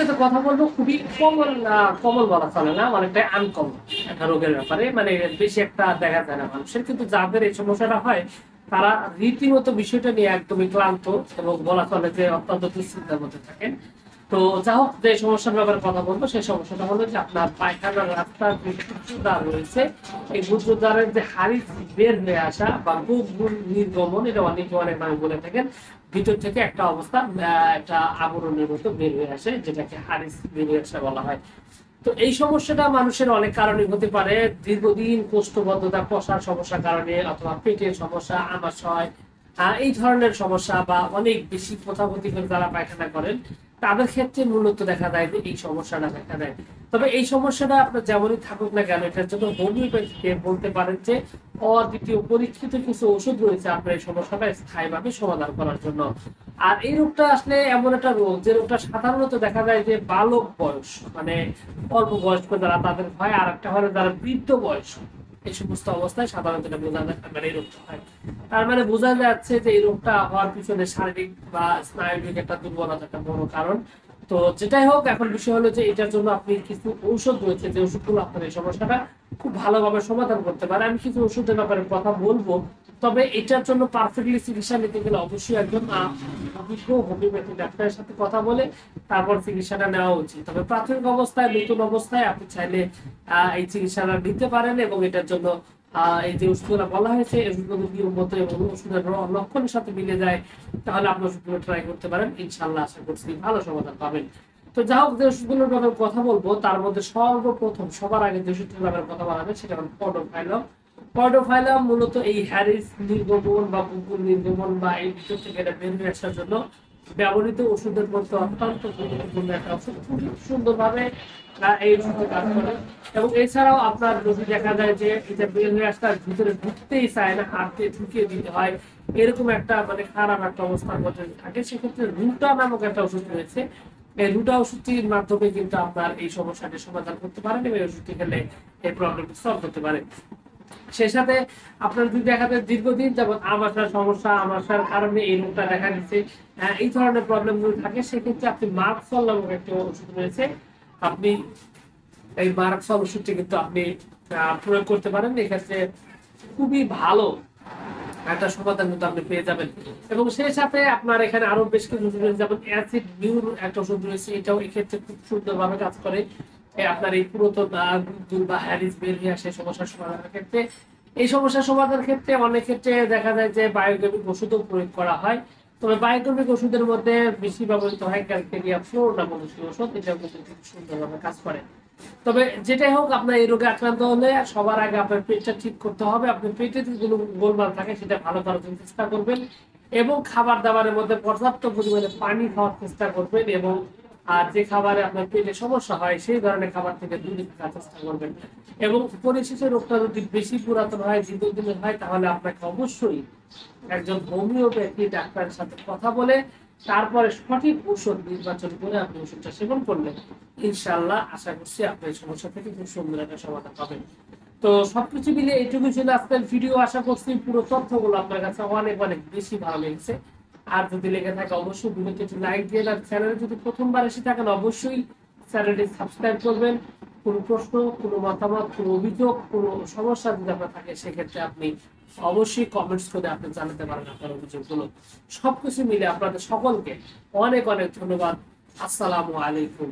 সাথে কথা বলবো খুবই কমন, কমন বলা চলে না, অনেকটা আনকমন একটা রোগের ব্যাপারে, মানে বেশি একটা দেখা যায় না মানুষের, কিন্তু যাদের এই সমস্যাটা হয় তারা রীতিমতো বিষয়টা নিয়ে একদমই ক্লান্ত এবং বলা চলে যে অত্যন্ত দুশ্চিন্তার মধ্যে থাকেন। তো যা হোক, যে সমস্যার ব্যাপারে কথা বলবো সেই সমস্যাটা হলো যে আপনার পায়খানার রাস্তার যে গুচ্ছদ্বার রয়েছে, এই গুচ্ছদ্বারের যে হাড়ি বের হয়ে আসা বা গুড় নির্গমন, এটা অনেকে অনেক ভাবে বলে থাকেন, ভিতর থেকে একটা অবস্থা একটা আবরণের মতো বের হয়ে আসে, যেটাকে হাড়ি বের হয়ে আসা বলা হয়। তো এই সমস্যাটা মানুষের অনেক কারণে হতে পারে। দীর্ঘদিন কোষ্ঠবদ্ধতা, কষার সমস্যার কারণে, অথবা পেটের সমস্যা, আমাশয়, এই ধরনের সমস্যা, বা অনেক বেশি কোথাপতি করে যারা পায়খানা করেন তাদের ক্ষেত্রে মূলত দেখা যায় যে এই সমস্যাটা দেখা দেয়। তবে এই সমস্যাটা আপনার যেমনই থাকুক না কেন, এটার জন্য হোমিওপ্যাথিতে বলতে পারেন যে অদ্বিতীয় পরীক্ষিত কিছু ওষুধ রয়েছে আপনার এই সমস্যাটা স্থায়ীভাবে সমাধান করার জন্য। আর এই রোগটা আসলে এমন একটা রোগ, যে রোগটা সাধারণত দেখা যায় যে বালক বয়স, মানে অল্প বয়স্ক যারা তাদের হয়, আর একটা হলো যারা বৃদ্ধ বয়স, এই সমস্ত অবস্থায় সাধারণত এটা বোঝা যায়, মানে এই রোগটা হয়। তার মানে বোঝা যাচ্ছে যে এই রোগটা হওয়ার পিছনে শারীরিক বা স্নায়বিক একটা দুর্বলতা একটা বড় কারণ। তো যেটাই হোক, এখন বিষয় হলো যে এটার জন্য আপনি কিছু ঔষধ রয়েছে, যে ওষুধগুলো আপনার এই সমস্যাটা খুব ভালোভাবে সমাধান করতে পারে। আমি কিছু ওষুধের ব্যাপারে কথা বলবো। তবে এটার জন্য পারফেক্টলি চিকিৎসা নিতে গেলে অবশ্যই একজন অভিজ্ঞ হোমিওপ্যাথি ডাক্তারের সাথে কথা বলে তারপর চিকিৎসাটা নেওয়া উচিত। তবে প্রাথমিক অবস্থায়, নতুন অবস্থায় আপনি চাইলে এই চিকিৎসাটা নিতে পারেন, এবং এটার জন্য এই যে ওষুধগুলো বলা হয়েছে, ওষুধগুলো নিয়ম মতো এবং ওষুধের লক্ষণের সাথে মিলে যায়, তাহলে আপনি ওষুধগুলো ট্রাই করতে পারেন। ইনশাল্লাহ আশা করছি ভালো সমাধান পাবেন। তো যা হোক, যে ওষুধগুলোর ব্যাপারে কথা বলবো তার মধ্যে সর্বপ্রথম সবার আগে যে ওষুধটির ব্যাপারে কথা বলা হবে সেটা হলো পডোফাইলম। পডোফাইলাম মূলত এই হ্যারিস নির্গমন বা বুকুর নির্গমন বা এই ভিতর থেকে এটা বের হয়ে আসার জন্য ব্যবহৃত ওষুধের মধ্যে অত্যন্ত গুরুত্বপূর্ণ একটা ওষুধ। খুব সুন্দরভাবে এই ওষুধে কাজ করে। এবং এছাড়াও আপনার যদি দেখা যায় যে এটা বের হয়ে আসতে ভিতরে ঢুকতেই চায় না, হাতে ঢুকিয়ে দিতে হয়, এরকম একটা মানে খারাপ একটা অবস্থার মধ্যে থাকে, সেক্ষেত্রে রুটা নামক একটা ওষুধ রয়েছে। এই রুটা ওষুধটির মাধ্যমে কিন্তু আপনার এই সমস্যাটি সমাধান করতে পারেন, এবং এই ওষুধটি খেলে এই প্রবলেমটি সলভ করতে পারে। সেই সাথে আপনার যদি দেখা যায় দীর্ঘদিন যাবত আমাশার সমস্যা, আমাশার কারণে এই রোগটা দেখা দিচ্ছে, এই ধরনের প্রবলেম গুলো থাকে, সেক্ষেত্রে আপনি মার্কসল নামক একটা ওষুধ রয়েছে, আপনি এই মার্কসল ওষুধটি কিন্তু আপনি প্রয়োগ করতে পারেন। এক্ষেত্রে খুবই ভালো একটা সমাধান কিন্তু আপনি পেয়ে যাবেন। এবং সেই সাথে আপনার এখানে আরো বেশ কিছু ওষুধ রয়েছে, যেমন অ্যাসিড মিউর একটা ওষুধ রয়েছে, এটাও এক্ষেত্রে খুব সুন্দরভাবে কাজ করে আপনার এই পুরাতন গুড় বা হ্যারিস বের হয়ে আসে সমস্যার সমাধানের ক্ষেত্রে। এই সমস্যার সমাধানের ক্ষেত্রে অনেক ক্ষেত্রে দেখা যায় যে বায়োকেমিক ওষুধও প্রয়োগ করা হয়। তবে বায়োকেমিক ওষুধের মধ্যে বেশি ব্যবহৃত হয় ক্যালকেরিয়া ফ্লোর নামক ওষুধ, এটাও কিন্তু খুব সুন্দরভাবে কাজ করে। তবে যেটাই হোক, আপনার এই রোগে আক্রান্ত হলে সবার আগে আপনার পেটটা ঠিক করতে হবে। আপনার পেটে যদি কোনো গোলমাল থাকে সেটা ভালো করার জন্য চেষ্টা করবেন, এবং খাবার দাবারের মধ্যে পর্যাপ্ত পরিমাণে পানি খাওয়ার চেষ্টা করবেন, এবং আর যে খাবারে আপনার পেটে সমস্যা হয় সেই ধরনের খাবার থেকে দূরে থাকার চেষ্টা করবেন। এবং পরিশেষে রোগটা যদি বেশি পুরাতন হয়, দীর্ঘদিনের হয়, তাহলে আপনাকে অবশ্যই একজন হোমিওপ্যাথি ডাক্তারের সাথে কথা বলে তারপরে সঠিক ঔষধ নির্বাচন করে আপনি ওষুধটা সেবন করলে ইনশাআল্লাহ আশা করছি আপনি এই সমস্যা থেকে খুব সুন্দর একটা সমাধান পাবেন। তো সবকিছু মিলে এইটুকু ছিল আজকের ভিডিও। আশা করছি পুরো তথ্যগুলো আপনার কাছে অনেক অনেক বেশি ভালো লেগেছে। আর যদি লেগে থাকে অবশ্যই ভিডিওতে একটু লাইক দিয়ে, আর চ্যানেলে যদি প্রথমবার এসে থাকেন অবশ্যই চ্যানেলটি সাবস্ক্রাইব করবেন। কোনো প্রশ্ন, কোনো মতামত, কোনো অভিযোগ, কোনো সমস্যা যদি আপনার থাকে সেক্ষেত্রে আপনি অবশ্যই কমেন্টস করে আপনি জানাতে পারেন আপনার অভিযোগগুলো। সবকিছু মিলে আপনাদের সকলকে অনেক অনেক ধন্যবাদ। আসসালামু আলাইকুম।